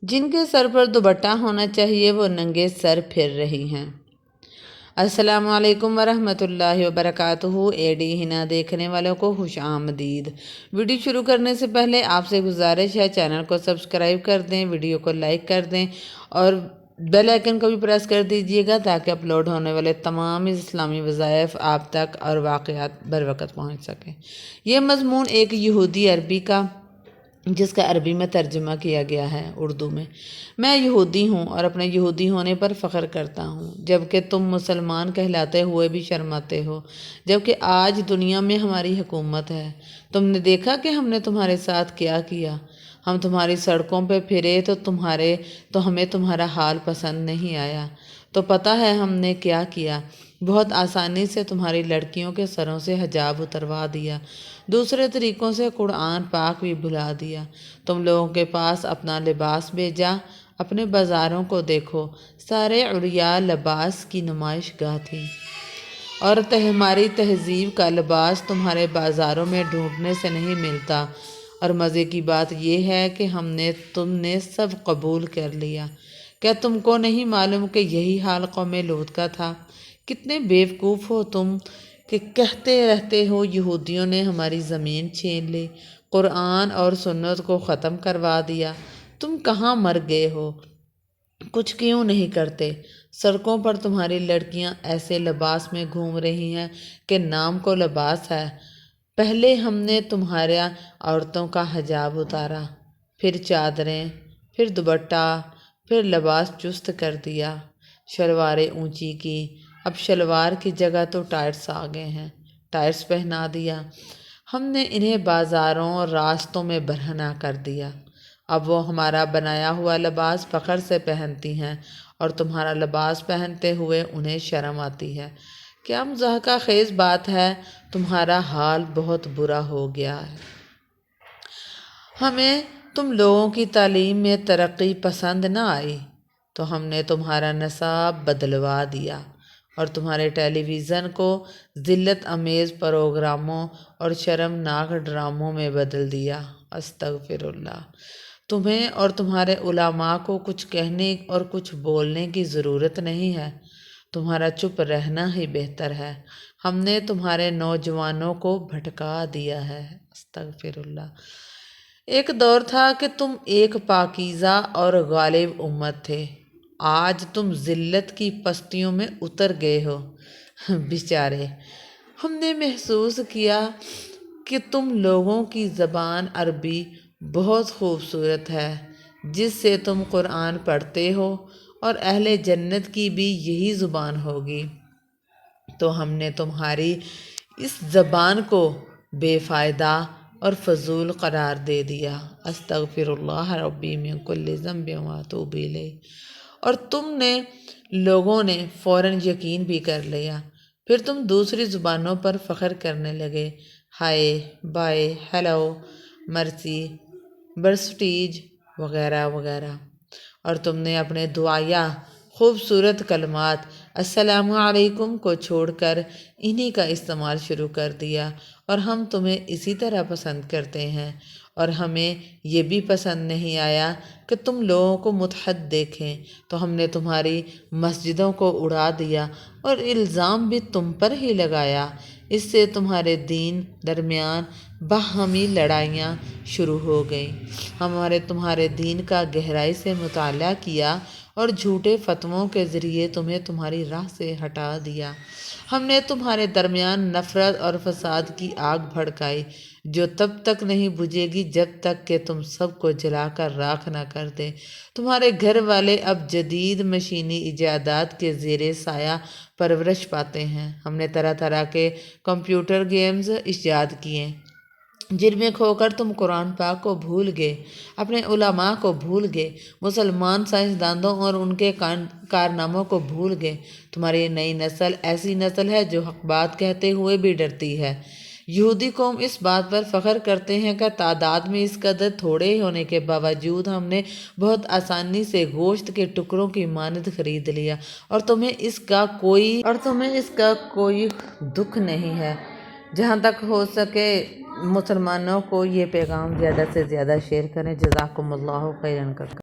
جن کے سر پر دوپٹہ ہونا چاہیے وہ ننگے سر پھر رہی ہیں۔ السلام علیکم ورحمۃ اللہ وبرکاتہ۔ اے ڈی ہنا دیکھنے والوں کو خوش آمدید۔ ویڈیو شروع کرنے سے پہلے آپ سے گزارش ہے چینل کو سبسکرائب کر دیں، ویڈیو کو لائک کر دیں اور بیل آئیکن کو بھی پریس کر دیجیے گا تاکہ اپلوڈ ہونے والے تمام اسلامی وظائف آپ تک اور واقعات بر وقت پہنچ سکیں۔ یہ مضمون ایک یہودی عربی کا جس کا عربی میں ترجمہ کیا گیا ہے اردو میں یہودی ہوں اور اپنے یہودی ہونے پر فخر کرتا ہوں، جبکہ تم مسلمان کہلاتے ہوئے بھی شرماتے ہو، جبکہ آج دنیا میں ہماری حکومت ہے۔ تم نے دیکھا کہ ہم نے تمہارے ساتھ کیا کیا؟ ہم تمہاری سڑکوں پہ پھرے تو ہمیں تمہارا حال پسند نہیں آیا۔ تو پتہ ہے ہم نے کیا کیا؟ بہت آسانی سے تمہاری لڑکیوں کے سروں سے حجاب اتروا دیا، دوسرے طریقوں سے قرآن پاک بھی بھلا دیا۔ تم لوگوں کے پاس اپنا لباس بھیجا، اپنے بازاروں کو دیکھو، سارے عریاں لباس کی نمائش گاہ تھی، اور ہماری تہذیب کا لباس تمہارے بازاروں میں ڈھونڈنے سے نہیں ملتا۔ اور مزے کی بات یہ ہے کہ تم نے سب قبول کر لیا۔ کیا تم کو نہیں معلوم کہ یہی حال قوم لوط کا تھا؟ کتنے بیوقوف ہو تم کہ کہتے رہتے ہو یہودیوں نے ہماری زمین چھین لی، قرآن اور سنت کو ختم کروا دیا۔ تم کہاں مر گئے ہو؟ کچھ کیوں نہیں کرتے؟ سڑکوں پر تمہاری لڑکیاں ایسے لباس میں گھوم رہی ہیں کہ نام کو لباس ہے۔ پہلے ہم نے تمہارے عورتوں کا حجاب اتارا، پھر چادریں، پھر دوپٹہ، پھر لباس چست کر دیا، شلواریں اونچی کی۔ اب شلوار کی جگہ تو ٹائٹس آ گئے ہیں، ٹائٹس پہنا دیا۔ ہم نے انہیں بازاروں اور راستوں میں برہنہ کر دیا۔ اب وہ ہمارا بنایا ہوا لباس فخر سے پہنتی ہیں اور تمہارا لباس پہنتے ہوئے انہیں شرم آتی ہے۔ کیا مضحکہ خیز بات ہے، تمہارا حال بہت برا ہو گیا ہے۔ ہمیں تم لوگوں کی تعلیم میں ترقی پسند نہ آئی تو ہم نے تمہارا نصاب بدلوا دیا اور تمہارے ٹیلی ویژن کو ذلت امیز پروگراموں اور شرمناک ڈراموں میں بدل دیا۔ استغفر اللہ۔ تمہیں اور تمہارے علماء کو کچھ کہنے اور کچھ بولنے کی ضرورت نہیں ہے، تمہارا چپ رہنا ہی بہتر ہے۔ ہم نے تمہارے نوجوانوں کو بھٹکا دیا ہے۔ استغفر اللہ۔ ایک دور تھا کہ تم ایک پاکیزہ اور غالب امت تھے، آج تم ذلت کی پستیوں میں اتر گئے ہو۔ بیچارے، ہم نے محسوس کیا کہ تم لوگوں کی زبان عربی بہت خوبصورت ہے، جس سے تم قرآن پڑھتے ہو، اور اہل جنت کی بھی یہی زبان ہوگی، تو ہم نے تمہاری اس زبان کو بے فائدہ اور فضول قرار دے دیا۔ استغفر اللہ ربی من کل ذنب واتوب الیہ۔ اور تم لوگوں نے فوراً یقین بھی کر لیا، پھر تم دوسری زبانوں پر فخر کرنے لگے، ہائے، بائے، ہیلو، مرسی، برسٹیج وغیرہ وغیرہ، اور تم نے اپنے دعائیہ خوبصورت کلمات السلام علیکم کو چھوڑ کر انہی کا استعمال شروع کر دیا۔ اور ہم تمہیں اسی طرح پسند کرتے ہیں، اور ہمیں یہ بھی پسند نہیں آیا کہ تم لوگوں کو متحد دیکھیں، تو ہم نے تمہاری مسجدوں کو اڑا دیا اور الزام بھی تم پر ہی لگایا۔ اس سے تمہارے دین درمیان باہمی لڑائیاں شروع ہو گئیں۔ ہمارے تمہارے دین کا گہرائی سے مطالعہ کیا اور جھوٹے فتووں کے ذریعے تمہیں تمہاری راہ سے ہٹا دیا۔ ہم نے تمہارے درمیان نفرت اور فساد کی آگ بھڑکائی، جو تب تک نہیں بجھے گی جب تک کہ تم سب کو جلا کر راکھ نہ کر دے۔ تمہارے گھر والے اب جدید مشینی ایجادات کے زیر سایہ پرورش پاتے ہیں۔ ہم نے طرح طرح کے کمپیوٹر گیمز ایجاد کیے جن میں کھو کر تم قرآن پاک کو بھول گئے، اپنے علماء کو بھول گئے، مسلمان سائنسدانوں اور ان کے کارناموں کو بھول گئے۔ تمہاری نئی نسل ایسی نسل ہے جو حق بات کہتے ہوئے بھی ڈرتی ہے۔ یہودی قوم اس بات پر فخر کرتے ہیں کہ تعداد میں اس قدر تھوڑے ہونے کے باوجود ہم نے بہت آسانی سے گوشت کے ٹکڑوں کی مانند خرید لیا، اور تمہیں اس کا کوئی دکھ نہیں ہے۔ جہاں تک ہو سکے مسلمانوں کو یہ پیغام زیادہ سے زیادہ شیئر کریں۔ جزاکم اللہ خیرا۔